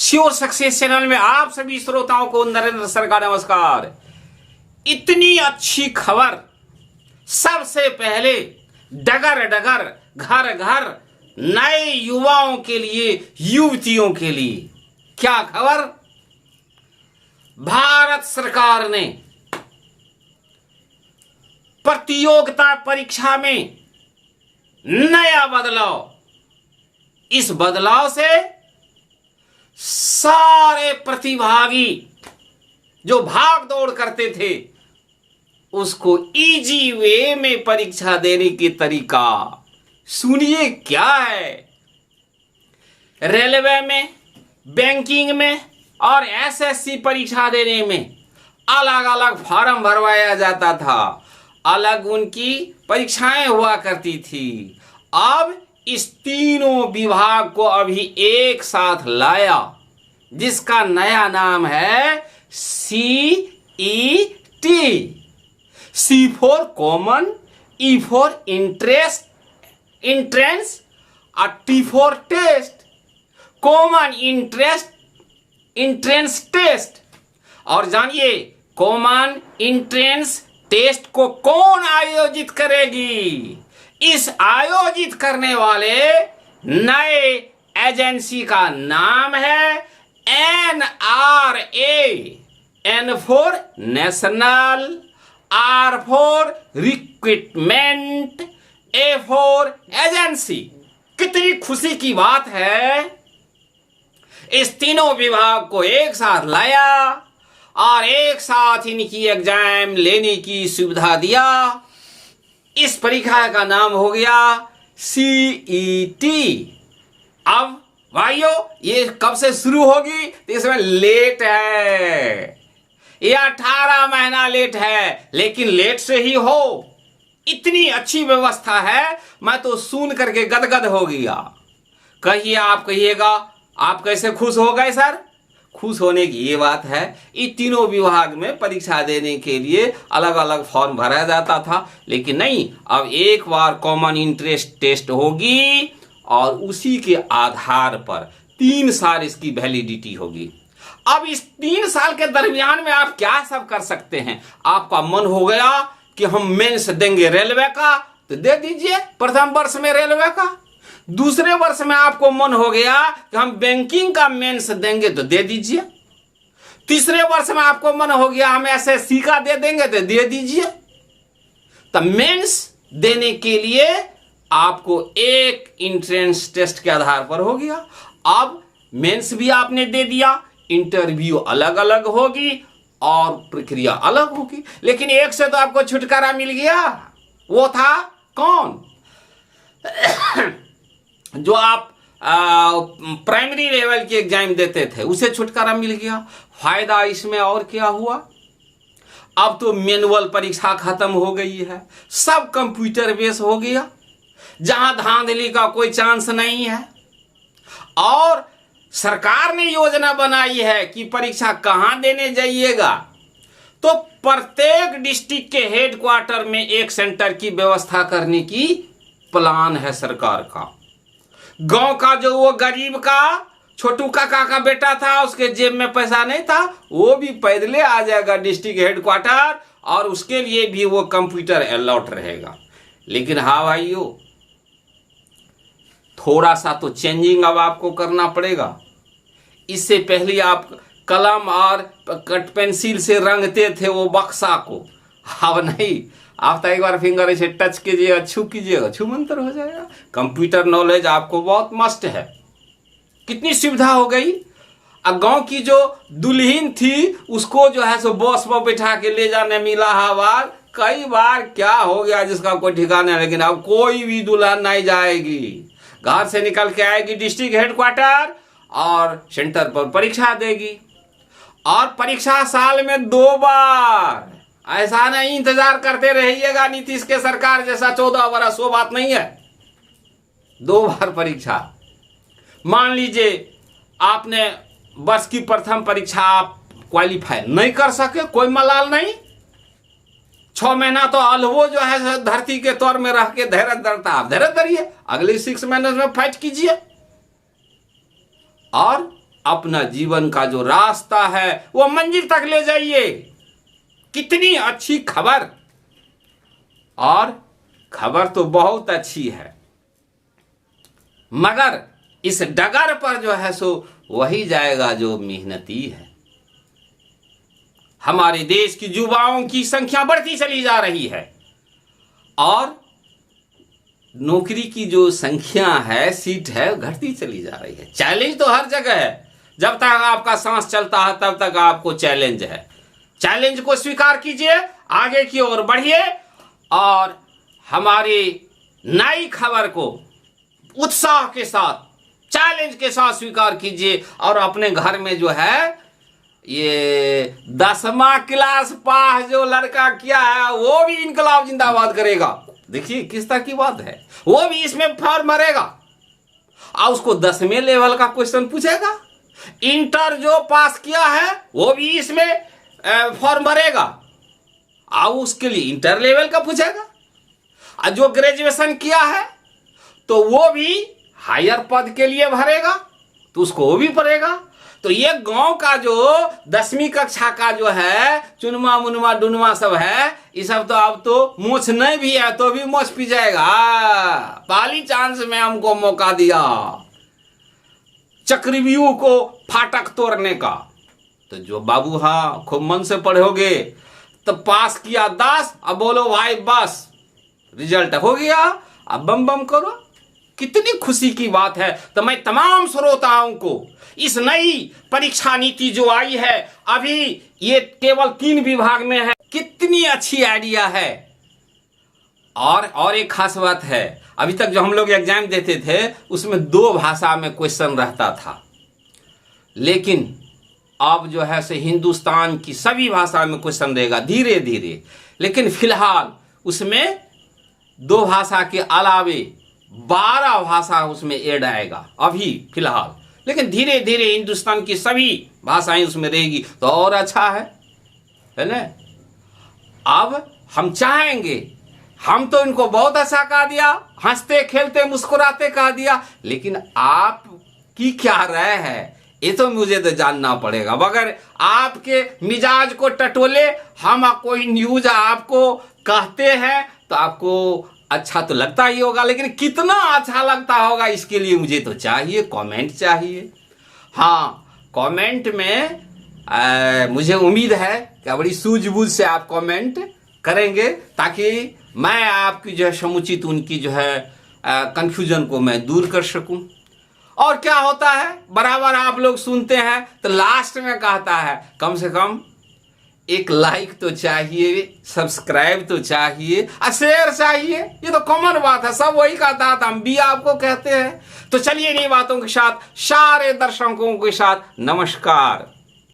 Sure success channel में आप सभी श्रोताओं को नरेंद्र सर का नमस्कार। इतनी अच्छी खबर, सबसे पहले डगर डगर घर घर नए युवाओं के लिए, युवतियों के लिए। क्या खबर? भारत सरकार ने प्रतियोगिता परीक्षा में नया बदलाव, इस बदलाव से सारे प्रतिभागी जो भाग दौड़ करते थे उसको इजी वे में परीक्षा देने की तरीका सुनिए क्या है। रेलवे में, बैंकिंग में और एसएससी परीक्षा देने में अलग अलग फॉर्म भरवाया जाता था, अलग उनकी परीक्षाएं हुआ करती थी। अब इस तीनों विभाग को अभी एक साथ लाया, जिसका नया नाम है CET। C for common, E for entrance और T for test, common entrance test. और जानिए कॉमन इंट्रेंस टेस्ट को कौन आयोजित करेगी? इस आयोजित करने वाले नए एजेंसी का नाम है NRA। N for national, R for recruitment, A for agency. कितनी खुशी की बात है, इस तीनों विभाग को एक साथ लाया और एक साथ इनकी एग्जाम लेने की सुविधा दिया। इस परीक्षा का नाम हो गया CET। अब भाइयों ये कब से शुरू होगी? तो इसमें लेट है, ये 18 महीना लेट है, लेकिन लेट से ही हो। इतनी अच्छी व्यवस्था है, मैं तो सुन करके गदगद हो गया। कहिए, आप कहिएगा आप कैसे खुश हो गए सर? खुश होने की ये बात है, इन तीनों विभाग में परीक्षा देने के लिए अलग अलग फॉर्म भरा जाता था, लेकिन नहीं, अब एक बार कॉमन इंटरेस्ट टेस्ट होगी और उसी के आधार पर 3 साल इसकी वैलिडिटी होगी। अब इस 3 साल के दरमियान में आप क्या सब कर सकते हैं? आपका मन हो गया कि हम मेंस देंगे रेलवे का, तो दे दीजिए प्रथम वर्ष में रेलवे का। दूसरे वर्ष में आपको मन हो गया कि हम बैंकिंग का मेंस देंगे, तो दे दीजिए। तीसरे वर्ष में आपको मन हो गया हम एसएससी का दे देंगे, तो दे दीजिए। तो मेंस देने के लिए आपको एक इंट्रेंस टेस्ट के आधार पर हो गया। अब मेंस भी आपने दे दिया, इंटरव्यू अलग अलग होगी और प्रक्रिया अलग होगी, लेकिन एक से तो आपको छुटकारा मिल गया। वो था कौन? जो आप प्राइमरी लेवल की एग्जाम देते थे, उसे छुटकारा मिल गया। फायदा इसमें और क्या हुआ? अब तो मैनुअल परीक्षा खत्म हो गई है, सब कंप्यूटर बेस हो गया, जहां धांधली का कोई चांस नहीं है। और सरकार ने योजना बनाई है कि परीक्षा कहां देने जाइएगा, तो प्रत्येक डिस्ट्रिक्ट के हेडक्वार्टर में एक सेंटर की व्यवस्था करने की प्लान है सरकार का। गांव का जो वो गरीब का छोटू काका का बेटा था, उसके जेब में पैसा नहीं था, वो भी पैदले आ जाएगा डिस्ट्रिक्ट हेडक्वार्टर, और उसके लिए भी वो कंप्यूटर अलॉट रहेगा। लेकिन हाँ भाइयों, थोड़ा सा तो चेंजिंग अब आपको करना पड़ेगा। इससे पहले आप कलम और कट पेंसिल से रंगते थे वो बक्सा को, अब नहीं, आप तो एक बार फिंगर ऐसे टच कीजिएगा, छू कीजिएगा, छू मंतर हो जाएगा। कंप्यूटर नॉलेज आपको बहुत मस्ट है। कितनी सुविधा हो गई। अब गांव की जो दुल्हन थी उसको जो है सो बस पर बैठा के ले जाने मिला हवाल, कई बार क्या हो गया जिसका कोई ठिकाना। लेकिन अब कोई भी दुल्हन नहीं जाएगी, घर से निकल के आएगी डिस्ट्रिक्ट हेडक्वार्टर और सेंटर पर परीक्षा देगी। और परीक्षा साल में 2 बार, ऐसा नहीं इंतजार करते रहिएगा नीतीश के सरकार जैसा 14 बरस, वो बात नहीं है। 2 बार परीक्षा। मान लीजिए आपने वर्ष की प्रथम परीक्षा आप क्वालिफाई नहीं कर सके, कोई मलाल नहीं, 6 महीना तो अलवो जो है धरती के तौर में रह के धैर्य धरता, आप धैर्य धरिए, अगले 6 महीने में फाइट कीजिए। और अपना जीवन का जो रास्ता है वो मंजिल तक ले जाइए। कितनी अच्छी खबर, और खबर तो बहुत अच्छी है, मगर इस डगर पर जो है सो वही जाएगा जो मेहनती है। हमारे देश की युवाओं की संख्या बढ़ती चली जा रही है और नौकरी की जो संख्या है, सीट है, घटती चली जा रही है। चैलेंज तो हर जगह है। जब तक आपका सांस चलता है तब तक आपको चैलेंज है। चैलेंज को स्वीकार कीजिए, आगे की ओर बढ़िए और हमारी नई खबर को उत्साह के साथ, चैलेंज के साथ स्वीकार कीजिए और अपने घर में जो है ये 10वां क्लास पास जो लड़का किया है वो भी इनकलाब जिंदाबाद करेगा। देखिए किस तरह की बात है, वो भी इसमें फॉर्म भरेगा और उसको 10वें लेवल का क्वेश्चन पूछेगा। इंटर जो पास किया है वो भी इसमें फॉर्म भरेगा और उसके लिए इंटर लेवल का पूछेगा। और जो ग्रेजुएशन किया है तो वो भी हायर पद के लिए भरेगा, तो उसको वो भी पड़ेगा। तो ये गांव का जो 10वीं कक्षा का जो है चुनमा मुनमा डुनमा सब है, ये सब तो अब तो मोछ नहीं भी है तो भी मोछ पी जाएगा। पहली चांस में हमको मौका दिया चक्रव्यूह को फाटक तोड़ने का। तो जो बाबू हाँ खूब मन से पढ़ोगे तो पास किया 10, अब बोलो भाई बस रिजल्ट हो गया, अब बम बम करो। कितनी खुशी की बात है। तो मैं तमाम श्रोताओं को इस नई परीक्षा नीति जो आई है, अभी ये केवल 3 विभाग में है, कितनी अच्छी आइडिया है। और एक खास बात है, अभी तक जो हम लोग एग्जाम देते थे उसमें 2 भाषा में क्वेश्चन रहता था, लेकिन अब जो है से हिंदुस्तान की सभी भाषा में क्वेश्चन रहेगा धीरे धीरे। लेकिन फिलहाल उसमें 2 भाषा के अलावे 12 भाषा उसमें ऐड आएगा अभी फिलहाल, लेकिन धीरे धीरे हिंदुस्तान की सभी भाषाएं उसमें रहेगी तो और अच्छा है ना। अब हम चाहेंगे, हम तो इनको बहुत अच्छा कह दिया, हंसते खेलते मुस्कुराते कह दिया, लेकिन आप की क्या राय है ये तो मुझे तो जानना पड़ेगा। मगर आपके मिजाज को टटोले हम कोई न्यूज आपको कहते हैं तो आपको अच्छा तो लगता ही होगा, लेकिन कितना अच्छा लगता होगा इसके लिए मुझे तो चाहिए, कमेंट चाहिए। हाँ, कमेंट में मुझे उम्मीद है कि बड़ी सूझबूझ से आप कमेंट करेंगे ताकि मैं आपकी जो है समुचित उनकी जो है कंफ्यूजन को मैं दूर कर सकूं। और क्या होता है, बराबर आप लोग सुनते हैं तो लास्ट में कहता है कम से कम एक लाइक तो चाहिए, सब्सक्राइब तो चाहिए और शेयर चाहिए। ये तो कॉमन बात है, सब वही कहता था, हम भी आपको कहते हैं। तो चलिए इन्हीं बातों के साथ सारे दर्शकों के साथ नमस्कार।